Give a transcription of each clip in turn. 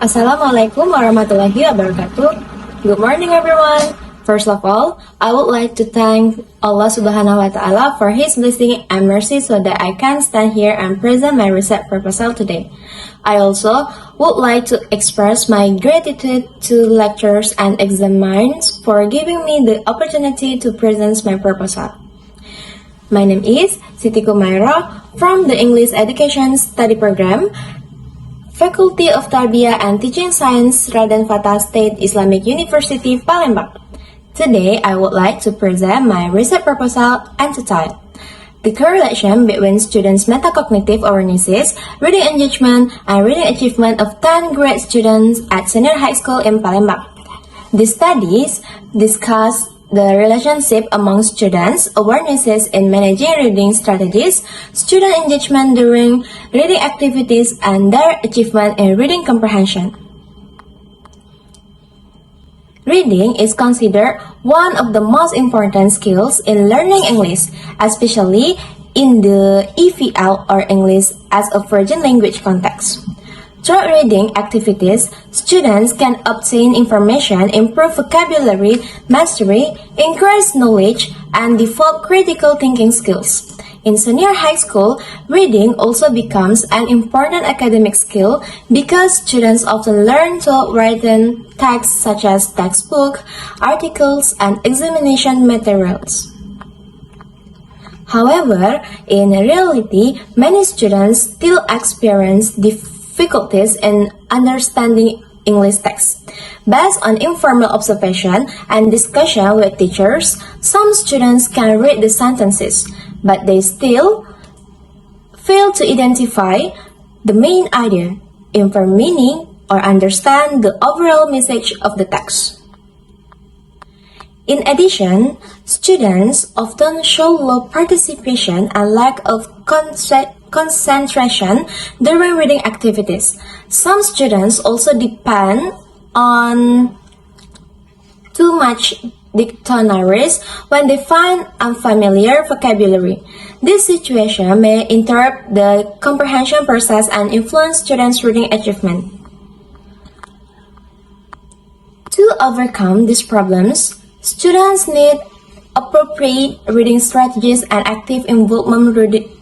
Assalamualaikum warahmatullahi wabarakatuh. Good morning everyone. First of all, I would like to thank Allah Subhanahu wa Ta'ala for His blessing and mercy so that I can stand here and present my research proposal today. I also would like to express my gratitude to lecturers and examiners for giving me the opportunity to present my proposal. My name is Siti Khumairoh from the English Education Study Program, Faculty of Tarbiyah and Teaching Science, Raden Fatah State Islamic University, Palembang. Today, I would like to present my research proposal entitled The Correlation Between Students' Metacognitive Awarenesses, Reading Engagement, and Reading Achievement of 10th grade students at Senior High School in Palembang. The studies discuss the relationship among students' awarenesses in managing reading strategies, student engagement during reading activities, and their achievement in reading comprehension. Reading is considered one of the most important skills in learning English, especially in the EVL or English as a Virgin Language context. Through reading activities, students can obtain information, improve vocabulary mastery, increase knowledge, and develop critical thinking skills. In senior high school, reading also becomes an important academic skill because students often learn to write in texts such as textbook, articles, and examination materials. However, in reality, many students still experience difficulties in understanding English text. Based on informal observation and discussion with teachers, some students can read the sentences, but they still fail to identify the main idea, infer meaning, or understand the overall message of the text. In addition, students often show low participation and lack of concentration during reading activities. Some students also depend on too much dictionaries when they find unfamiliar vocabulary. This situation may interrupt the comprehension process and influence students' reading achievement. To overcome these problems, students need appropriate reading strategies and active involvement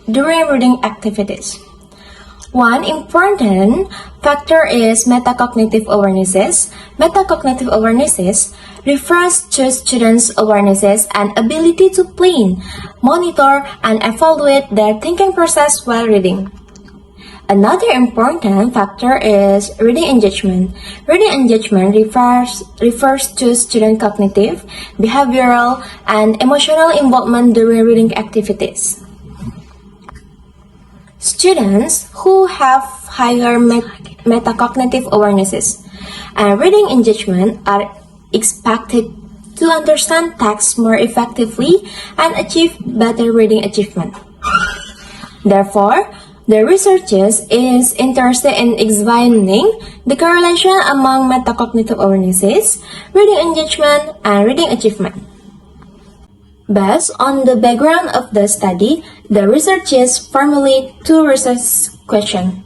during reading activities. One important factor is metacognitive awarenesses. Metacognitive awarenesses refers to students' awarenesses and ability to plan, monitor, and evaluate their thinking process while reading. Another important factor is reading engagement. Reading engagement refers to student cognitive, behavioral, and emotional involvement during reading activities. Students who have higher metacognitive awarenesses and reading engagement are expected to understand text more effectively and achieve better reading achievement. Therefore, the researchers is interested in examining the correlation among metacognitive awarenesses, reading engagement, and reading achievement. Based on the background of the study, the researchers formulate two research questions.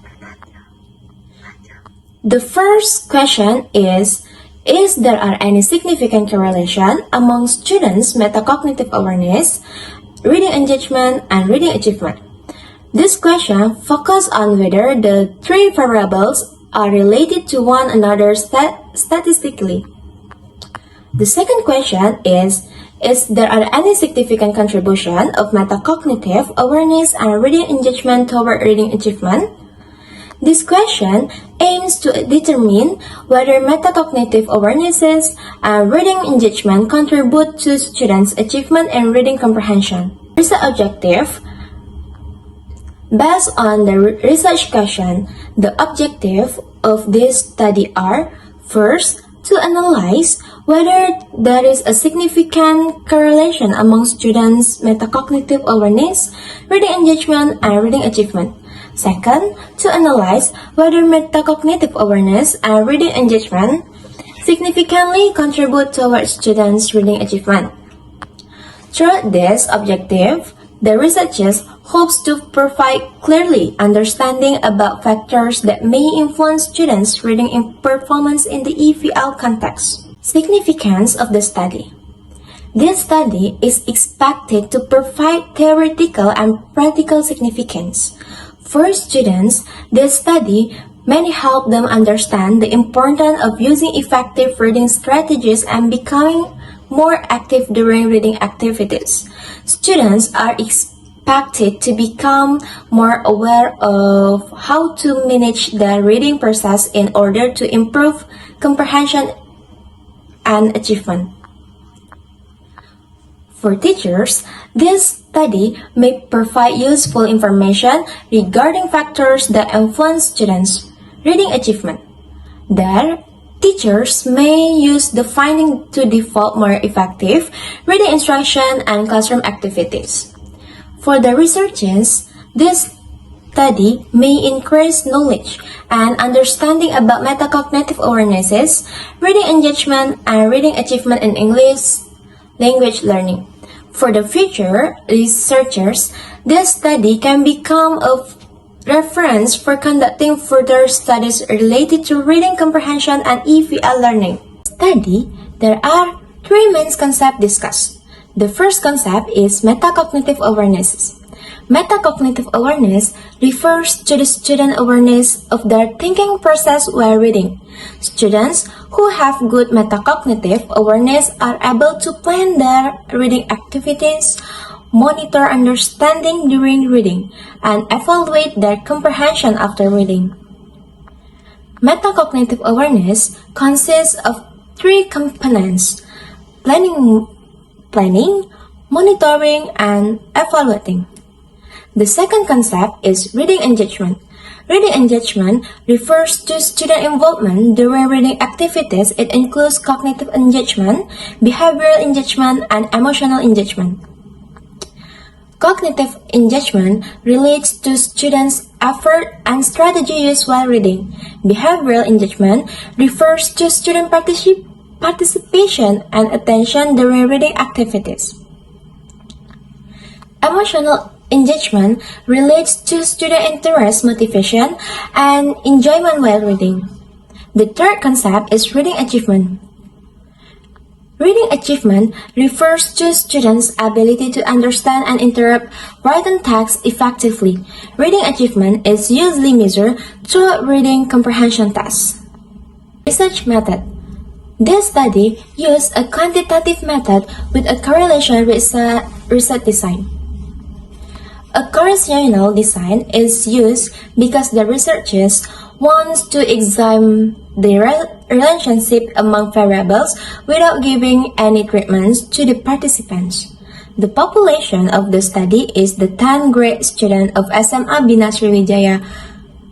The first question is there are any significant correlation among students' metacognitive awareness, reading engagement, and reading achievement? This question focuses on whether the three variables are related to one another statistically. The second question is there are any significant contribution of metacognitive awareness and reading engagement toward reading achievement? This question aims to determine whether metacognitive awarenesses and reading engagement contribute to students' achievement and reading comprehension. Research objective. Based on the research question, the objective of this study are, first, to analyze whether there is a significant correlation among students' metacognitive awareness, reading engagement, and reading achievement. Second, to analyze whether metacognitive awareness and reading engagement significantly contribute towards students' reading achievement. Through this objective, The researchers hopes to provide clearly understanding about factors that may influence students' reading performance in the EVL context. Significance of the study. This study is expected to provide theoretical and practical significance. For students, this study may help them understand the importance of using effective reading strategies and becoming more active during reading activities. Students are expected to become more aware of how to manage the reading process in order to improve comprehension and achievement. For teachers, this study may provide useful information regarding factors that influence students' reading achievement. There, teachers may use the finding to develop more effective reading instruction and classroom activities. For the researchers, this study may increase knowledge and understanding about metacognitive awarenesses, reading engagement, and reading achievement in English language learning. For the future researchers, this study can become a reference for conducting further studies related to reading comprehension and EVL learning. Study, there are three main concepts discussed. The first concept is metacognitive awarenesses. Metacognitive awareness refers to the student awareness of their thinking process while reading. Students who have good metacognitive awareness are able to plan their reading activities, monitor understanding during reading, and evaluate their comprehension after reading. Metacognitive awareness consists of three components: planning, monitoring, and evaluating. The second concept is reading engagement. Reading engagement refers to student involvement during reading activities. It includes cognitive engagement, behavioral engagement, and emotional engagement. Cognitive engagement relates to students' effort and strategy used while reading. Behavioral engagement refers to student participation and attention during reading activities. Emotional engagement relates to student interest, motivation, and enjoyment while reading. The third concept is reading achievement. Reading achievement refers to students' ability to understand and interpret written text effectively. Reading achievement is usually measured through reading comprehension tests. Research method. This study used a quantitative method with a correlation research design. A correlational design is used because the researchers want to examine the relationship among variables without giving any treatments to the participants. The population of the study is the 10th grade student of SMA Bina Sriwijaya,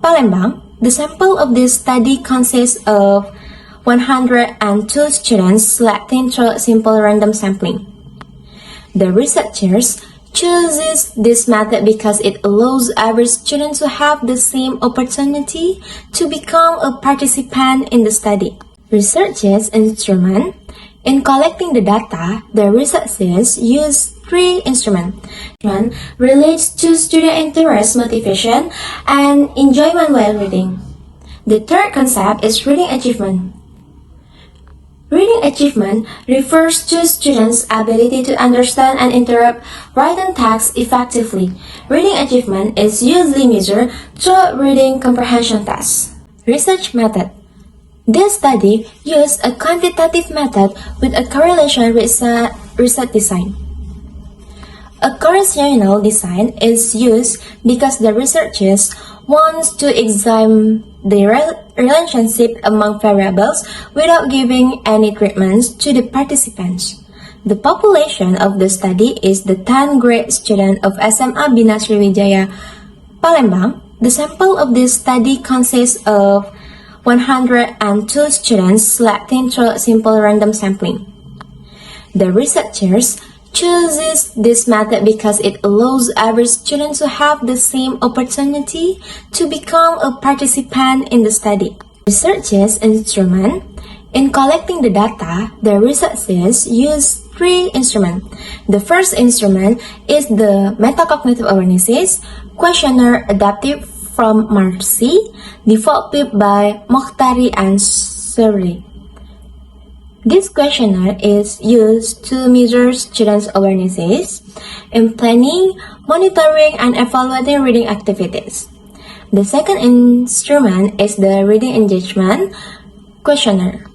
Palembang. The sample of this study consists of 102 students selected through simple random sampling. The researchers chooses this method because it allows every student to have the same opportunity to become a participant in the study. Researchers' instrument. In collecting the data, the researchers use three instruments. One relates to student interest, motivation, and enjoyment while reading. The third concept is reading achievement. Reading achievement refers to students' ability to understand and interpret written text effectively. Reading achievement is usually measured through reading comprehension tests. Research method. This study used a quantitative method with a correlation research design. A correlational design is used because the researchers want to examine the relationship among variables without giving any treatments to the participants. The population of the study is the 10th grade student of SMA Bina Sriwijaya, Palembang. The sample of this study consists of 102 students selected through simple random sampling. The researchers chooses this method because it allows every student to have the same opportunity to become a participant in the study. Researchers' instrument. In collecting the data, the researchers use three instruments. The first instrument is the metacognitive awarenesses questionnaire adaptive from Marcy, developed by Mokhtari and Suri. This questionnaire is used to measure students' awarenesses in planning, monitoring, and evaluating reading activities. The second instrument is the reading engagement questionnaire.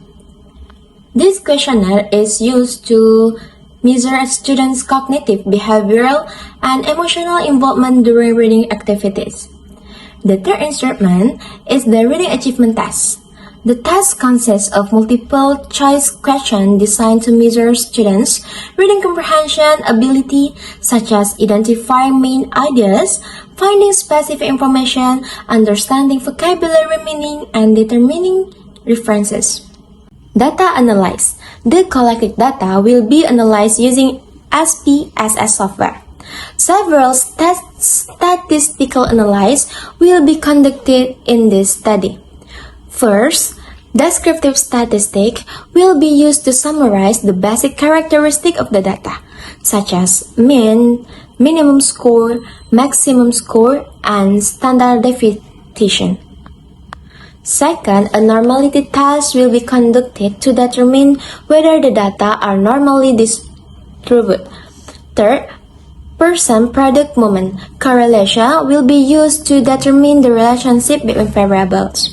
This questionnaire is used to measure students' cognitive, behavioral, and emotional involvement during reading activities. The third instrument is the reading achievement test. The test consists of multiple choice questions designed to measure students' reading comprehension ability, such as identifying main ideas, finding specific information, understanding vocabulary meaning, and determining references. Data analysis. The collected data will be analyzed using SPSS software. Several statistical analyses will be conducted in this study. First, descriptive statistics will be used to summarize the basic characteristics of the data, such as mean, minimum score, maximum score, and standard deviation. Second, a normality test will be conducted to determine whether the data are normally distributed. Third, person-product moment correlation will be used to determine the relationship between variables.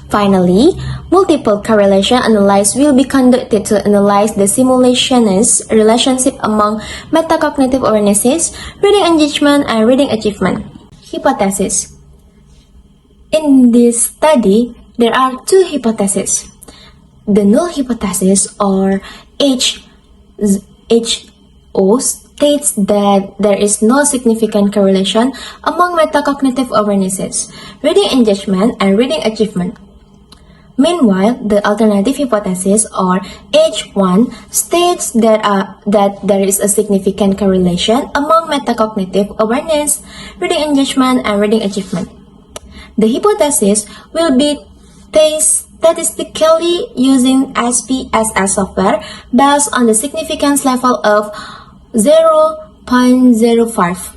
Finally, multiple correlation analysis will be conducted to analyze the simultaneous relationship among metacognitive awarenesses, reading engagement, and reading achievement. Hypothesis. In this study, there are two hypotheses. The null hypothesis, or HO, states that there is no significant correlation among metacognitive awarenesses, reading engagement, and reading achievement. Meanwhile, the alternative hypothesis, or H1, states that there is a significant correlation among metacognitive awareness, reading engagement, and reading achievement. The hypothesis will be tested statistically using SPSS software based on the significance level of 0.05.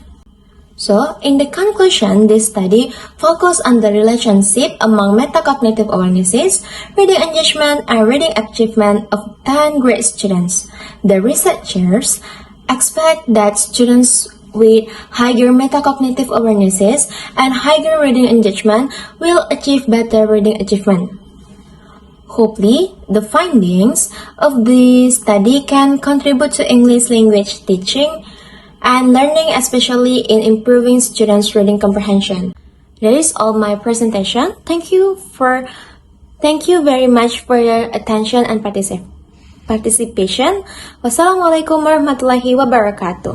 So, in the conclusion, this study focused on the relationship among metacognitive awarenesses, reading engagement, and reading achievement of 10 grade students. The researchers expect that students with higher metacognitive awarenesses and higher reading engagement will achieve better reading achievement. Hopefully, the findings of the study can contribute to English language teaching and learning, especially in improving students' reading comprehension. That is all my presentation. Thank you very much for your attention and participation. Wassalamualaikum warahmatullahi wabarakatuh.